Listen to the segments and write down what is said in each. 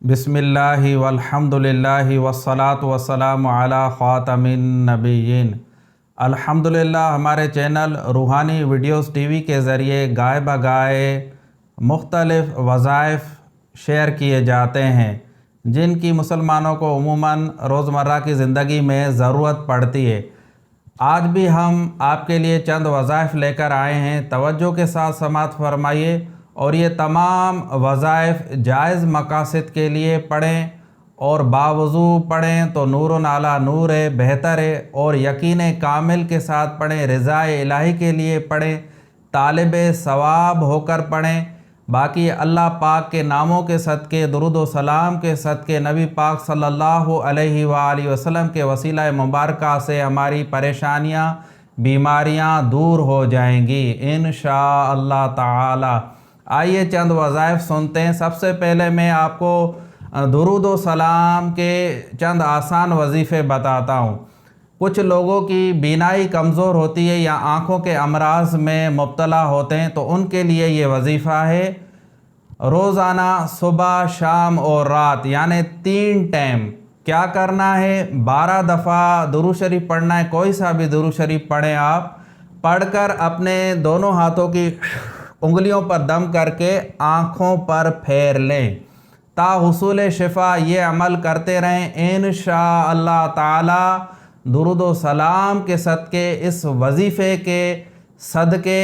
बिस्मिल्लाहि वल्हम्दुलिल्लाहि वस्सलातु वस्सलामु अला ख़ातमिन नबिय्यीन। अल्हम्दुलिल्लाह, हमारे चैनल रूहानी वीडियोस टीवी के ज़रिए गाए बगाए मुख्तलिफ़ वज़ाइफ शेयर किए जाते हैं जिनकी मुसलमानों को उमूमन रोज़मर्रा की ज़िंदगी में ज़रूरत पड़ती है। आज भी हम आपके लिए चंद वज़ाइफ लेकर आए हैं। तवज्जो के साथ समाअत फरमाइए और ये तमाम वज़ाइफ जायज़ मकासद के लिए पढ़ें और बावज़ू पढ़ें तो नूरुन अला नूर है, बेहतर है। और यकीन कामिल के साथ पढ़ें, रिज़ाए इलाही के लिए पढ़ें, तालिब सवाब होकर पढ़ें। बाकी अल्लाह पाक के नामों के सदक़े, दुरूद व सलाम के सदक़े, नबी पाक सल्लल्लाहु अलैहि वालैहि वसल्लम के वसीला मुबारका से हमारी परेशानियाँ, बीमारियाँ दूर हो जाएंगी इंशाअल्लाह ताला। आइए चंद वज़ाइफ सुनते हैं। सबसे पहले मैं आपको दुरूद व सलाम के चंद आसान वजीफ़े बताता हूँ। कुछ लोगों की बीनाई कमज़ोर होती है या आँखों के अमराज में मुब्तला होते हैं तो उनके लिए ये वजीफ़ा है, रोज़ाना सुबह, शाम और रात यानी 3 टाइम क्या करना है, 12 दफ़ा दुरूद शरीफ पढ़ना है। कोई सा भी दुरूद शरीफ पढ़ें आप, पढ़कर अपने दोनों हाथों की उंगलियों पर दम करके आँखों पर फेर लें। ताहुसूल शिफा ये अमल करते रहें इंशाअल्लाह ताला। दुरूद व सलाम के सदक़े, इस वजीफ़े के सदक़े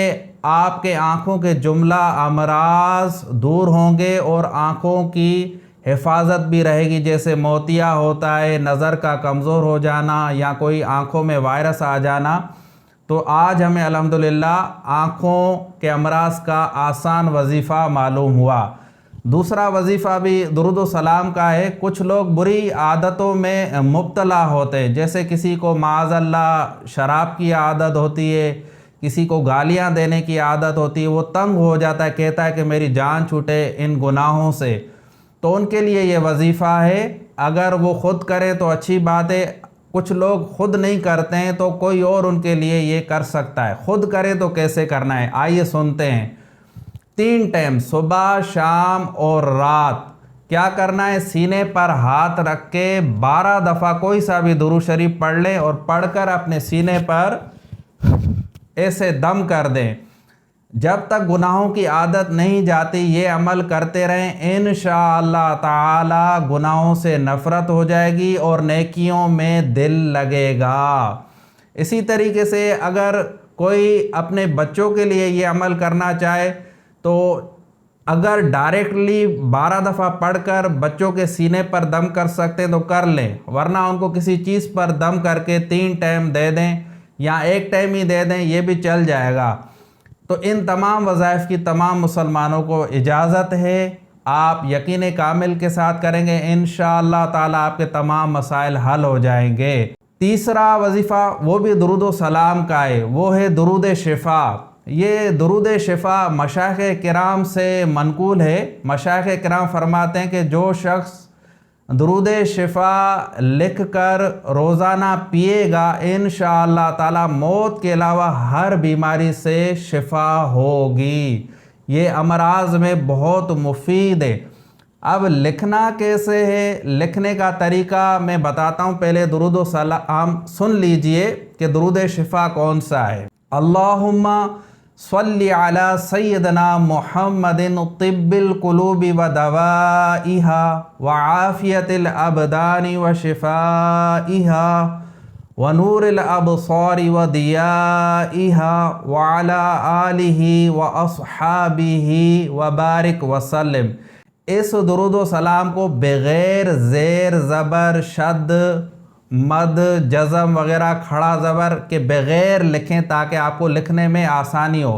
आपके आँखों के जुमला अमराज दूर होंगे और आँखों की हिफाजत भी रहेगी। जैसे मोतिया होता है, नज़र का कमज़ोर हो जाना या कोई आँखों में वायरस आ जाना, तो आज हमें अल्हम्दुलिल्लाह आँखों के अमराज का आसान वजीफ़ा मालूम हुआ। दूसरा वजीफ़ा भी दुरूद व सलाम का है। कुछ लोग बुरी आदतों में मुब्तला होते हैं, जैसे किसी को माज़अल्लाह शराब की आदत होती है, किसी को गालियां देने की आदत होती है। वो तंग हो जाता है, कहता है कि मेरी जान छूटे इन गुनाहों से। तो उनके लिए ये वजीफ़ा है, अगर वो ख़ुद करें तो अच्छी बात है। कुछ लोग ख़ुद नहीं करते हैं तो कोई और उनके लिए ये कर सकता है। ख़ुद करें तो कैसे करना है, आइए सुनते हैं। 3 टाइम सुबह, शाम और रात क्या करना है, सीने पर हाथ रख के 12 दफ़ा कोई सा भी दुरूद शरीफ पढ़ लें और पढ़कर अपने सीने पर ऐसे दम कर दें। जब तक गुनाहों की आदत नहीं जाती ये अमल करते रहें, इंशाअल्लाह ताला गुनाहों से नफ़रत हो जाएगी और नेकियों में दिल लगेगा। इसी तरीके से अगर कोई अपने बच्चों के लिए ये अमल करना चाहे तो अगर डायरेक्टली 12 दफ़ा पढ़कर बच्चों के सीने पर दम कर सकते हैं तो कर लें, वरना उनको किसी चीज़ पर दम करके 3 टाइम दे दें या 1 टाइम ही दे दें, ये भी चल जाएगा। तो इन तमाम वज़ाइफ की तमाम मुसलमानों को इजाज़त है। आप यकीन कामिल के साथ करेंगे इंशाअल्लाह ताला आपके तमाम मसाइल हल हो जाएंगे। तीसरा वजीफ़ा वो भी दुरूद व सलाम का है, वो है दुरूद शिफा। ये दुरूद शिफा मशाइख़ किराम से मनकूल है। मशाइख़ किराम फरमाते हैं कि जो शख्स दुरूद शिफा लिख कर रोज़ाना पिएगा इंशाअल्लाह ताला मौत के अलावा हर बीमारी से शिफा होगी। ये अमराज में बहुत मुफीद है। अब लिखना कैसे है, लिखने का तरीका मैं बताता हूँ। पहले दुरूद व सलाम सुन लीजिए कि दुरूद शिफा कौन सा है। अल्लाहुम्मा सल्ली अला सय्यदना मुहम्मदिन तिब्बिल कुलूबि व दवाइहा व आफियतिल अबदानी व शिफाइहा व नूरिल अबसारी व दियाइहा व अला आलिही व अस्हाबिही व बारिक वसल्लम। इस दुरूद व सलाम को बग़ैर ज़ेर ज़बर, शद, मद, जज़म वगैरह, खड़ा ज़बर के बग़ैर लिखें ताकि आपको लिखने में आसानी हो।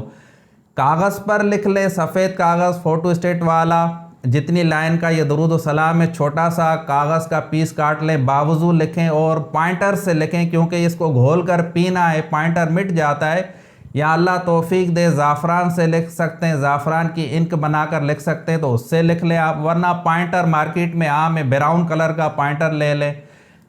कागज़ पर लिख लें, सफ़ेद कागज़ फ़ोटो स्टेट वाला, जितनी लाइन का ये दुरूद व सलाम है, छोटा सा कागज़ का पीस काट लें, बावजू लिखें और पॉइंटर से लिखें क्योंकि इसको घोल कर पीना है, पॉइंटर मिट जाता है। या अल्लाह तौफीक दे ज़ाफ़रान से लिख सकते हैं, ज़ाफ़रान की इंक बनाकर लिख सकते हैं तो उससे लिख लें आप, वरना पॉइंटर मार्केट में आम है, ब्राउन कलर का पॉइंटर ले लें,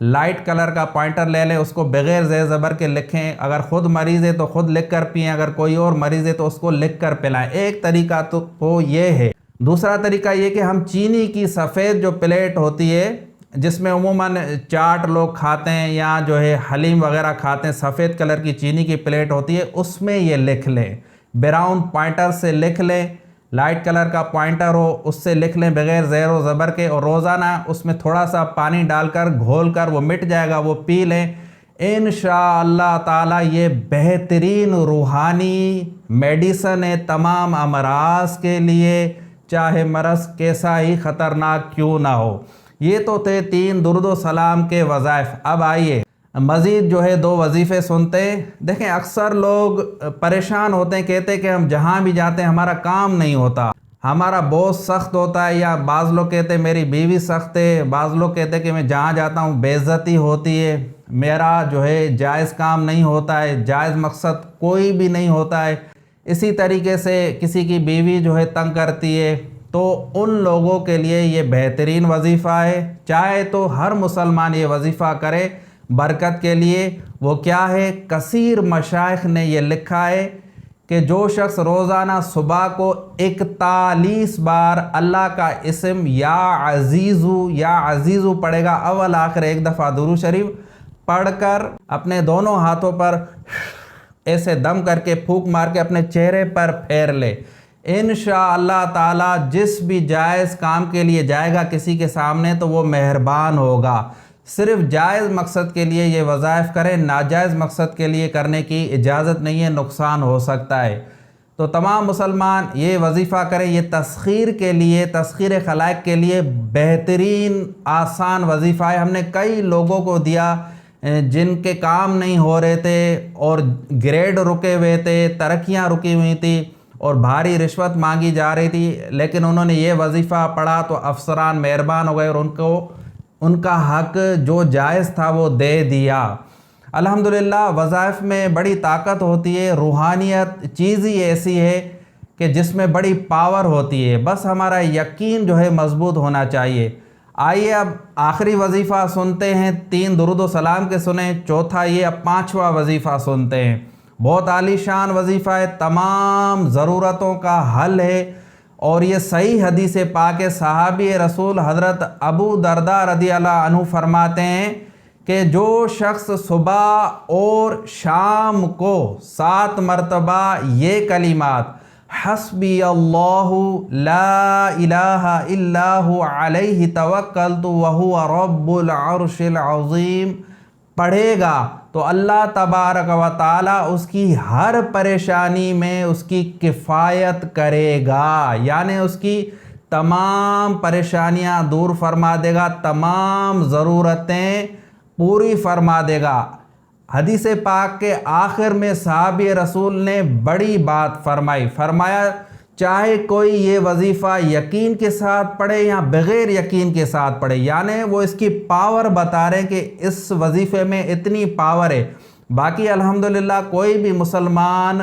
लाइट कलर का पॉइंटर ले लें, उसको बग़ैर ज़ेर ज़बर के लिखें। अगर ख़ुद मरीज़ है तो ख़ुद लिख कर पिएँ, अगर कोई और मरीज़ है तो उसको लिख कर पिलाएँ। एक तरीका तो ये है। دوسرا طریقہ یہ کہ ہم چینی کی سفید جو پلیٹ ہوتی ہے جس میں عموماً چاٹ لوگ کھاتے ہیں یا جو ہے حلیم وغیرہ کھاتے ہیں، سفید کلر کی چینی کی پلیٹ ہوتی ہے، اس میں یہ لکھ لیں، براؤن پوائنٹر سے لکھ لیں، لائٹ کلر کا پوائنٹر ہو اس سے لکھ لیں بغیر زیر و زبر کے، اور روزانہ اس میں تھوڑا سا پانی ڈال کر گھول کر وہ مٹ جائے گا، وہ پی لیں۔ انشاءاللہ تعالی یہ بہترین روحانی میڈیسن ہے تمام امراض کے لیے، چاہے مرض کیسا ہی خطرناک کیوں نہ ہو۔ یہ تو تھے 3 درود و سلام کے وظائف۔ اب آئیے مزید جو ہے 2 وظیفے سنتے ہیں۔ دیکھیں اکثر لوگ پریشان ہوتے ہیں، کہتے ہیں کہ ہم جہاں بھی جاتے ہیں ہمارا کام نہیں ہوتا، ہمارا باس سخت ہوتا ہے، یا بعض لوگ کہتے ہیں میری بیوی سخت ہے، بعض لوگ کہتے ہیں کہ میں جہاں جاتا ہوں بے عزتی ہوتی ہے، میرا جو ہے جائز کام نہیں ہوتا ہے، جائز مقصد کوئی بھی نہیں ہوتا ہے، اسی طریقے سے کسی کی بیوی جو ہے تنگ کرتی ہے، تو ان لوگوں کے لیے یہ بہترین وظیفہ ہے۔ چاہے تو ہر مسلمان یہ وظیفہ کرے برکت کے لیے۔ وہ کیا ہے؟ کثیر مشائخ نے یہ لکھا ہے کہ جو شخص روزانہ صبح کو 41 بار اللہ کا اسم یا عزیزو پڑھے گا، اول آخر ایک دفعہ درود شریف پڑھ کر اپنے دونوں ہاتھوں پر ایسے دم کر کے پھونک مار کے اپنے چہرے پر پھیر لے، انشاءاللہ تعالی جس بھی جائز کام کے لیے جائے گا کسی کے سامنے تو وہ مہربان ہوگا۔ صرف جائز مقصد کے لیے یہ وظائف کریں، ناجائز مقصد کے لیے کرنے کی اجازت نہیں ہے، نقصان ہو سکتا ہے۔ تو تمام مسلمان یہ وظیفہ کریں، یہ تسخیر کے لیے، تسخیر خلائق کے لیے بہترین آسان وظیفہ ہے۔ ہم نے کئی لوگوں کو دیا جن کے کام نہیں ہو رہے تھے اور گریڈ رکے ہوئے تھے، ترقیاں رکی ہوئی تھی اور بھاری رشوت مانگی جا رہی تھی، لیکن انہوں نے یہ وظیفہ پڑھا تو افسران مہربان ہو گئے اور ان کا حق جو جائز تھا وہ دے دیا۔ الحمدللہ وظائف میں بڑی طاقت ہوتی ہے، روحانیت چیز ہی ایسی ہے کہ جس میں بڑی پاور ہوتی ہے، بس ہمارا یقین جو ہے مضبوط ہونا چاہیے۔ آئیے اب آخری وظیفہ سنتے ہیں، 3 درود و سلام کے سنیں، چوتھا یہ، اب 5واں وظیفہ سنتے ہیں۔ بہت عالی شان وظیفہ ہے، تمام ضرورتوں کا حل ہے، اور یہ صحیح حدیث پاک صحابی رسول حضرت ابو درداء رضی اللہ عنہ فرماتے ہیں کہ جو شخص صبح اور شام کو 7 مرتبہ یہ کلمات حسبی اللہ لا الہ الا هو علیہ توکلت وہو رب العرش العظیم پڑھے گا تو اللہ تبارک و تعالی اس کی ہر پریشانی میں اس کی کفایت کرے گا، یعنی اس کی تمام پریشانیاں دور فرما دے گا، تمام ضرورتیں پوری فرما دے گا۔ حدیث پاک کے آخر میں صحابی رسول نے بڑی بات فرمایا چاہے کوئی یہ وظیفہ یقین کے ساتھ پڑھے یا بغیر یقین کے ساتھ پڑھے، یعنی وہ اس کی پاور بتا رہے ہیں کہ اس وظیفے میں اتنی پاور ہے۔ باقی الحمدللہ کوئی بھی مسلمان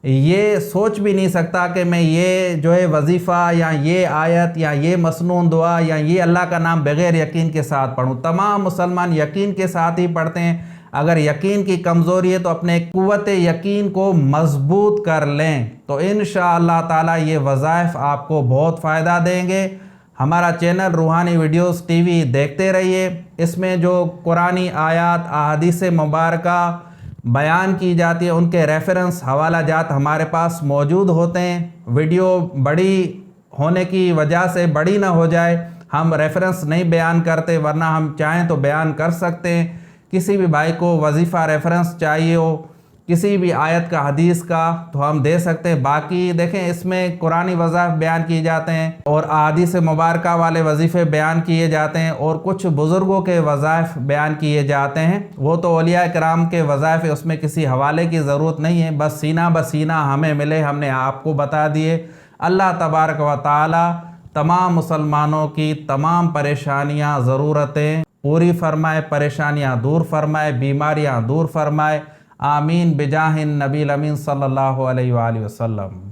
یہ سوچ بھی نہیں سکتا کہ میں یہ جو ہے وظیفہ یا یہ آیت یا یہ مسنون دعا یا یہ اللہ کا نام بغیر یقین کے ساتھ پڑھوں۔ تمام مسلمان یقین کے ساتھ ہی پڑھتے ہیں۔ اگر یقین کی کمزوری ہے تو اپنے قوت یقین کو مضبوط کر لیں، تو انشاءاللہ تعالی یہ وظائف آپ کو بہت فائدہ دیں گے۔ ہمارا چینل روحانی ویڈیوز ٹی وی دیکھتے رہیے، اس میں جو قرآنی آیات احادیث مبارکہ بیان کی جاتی ہے ان کے ریفرنس حوالہ جات ہمارے پاس موجود ہوتے ہیں۔ ویڈیو بڑی ہونے کی وجہ سے بڑی نہ ہو جائے، ہم ریفرنس نہیں بیان کرتے، ورنہ ہم چاہیں تو بیان کر سکتے ہیں۔ کسی بھی بھائی کو وظیفہ ریفرنس چاہیے ہو کسی بھی آیت کا حدیث کا تو ہم دے سکتے ہیں۔ باقی دیکھیں اس میں قرآنی وظائف بیان کیے جاتے ہیں اور احادیث مبارکہ والے وظیفے بیان کیے جاتے ہیں، اور کچھ بزرگوں کے وظائف بیان کیے جاتے ہیں، وہ تو اولیاء کرام کے وظائف، اس میں کسی حوالے کی ضرورت نہیں ہے، بس سینہ بسینہ ہمیں ملے ہم نے آپ کو بتا دیے۔ اللہ تبارک و تعالی تمام مسلمانوں کی تمام پریشانیاں ضرورتیں پوری فرمائے، پریشانیاں دور فرمائے، بیماریاں دور فرمائے، آمین بجاہ النبی الامین صلی اللہ علیہ وآلہ وسلم۔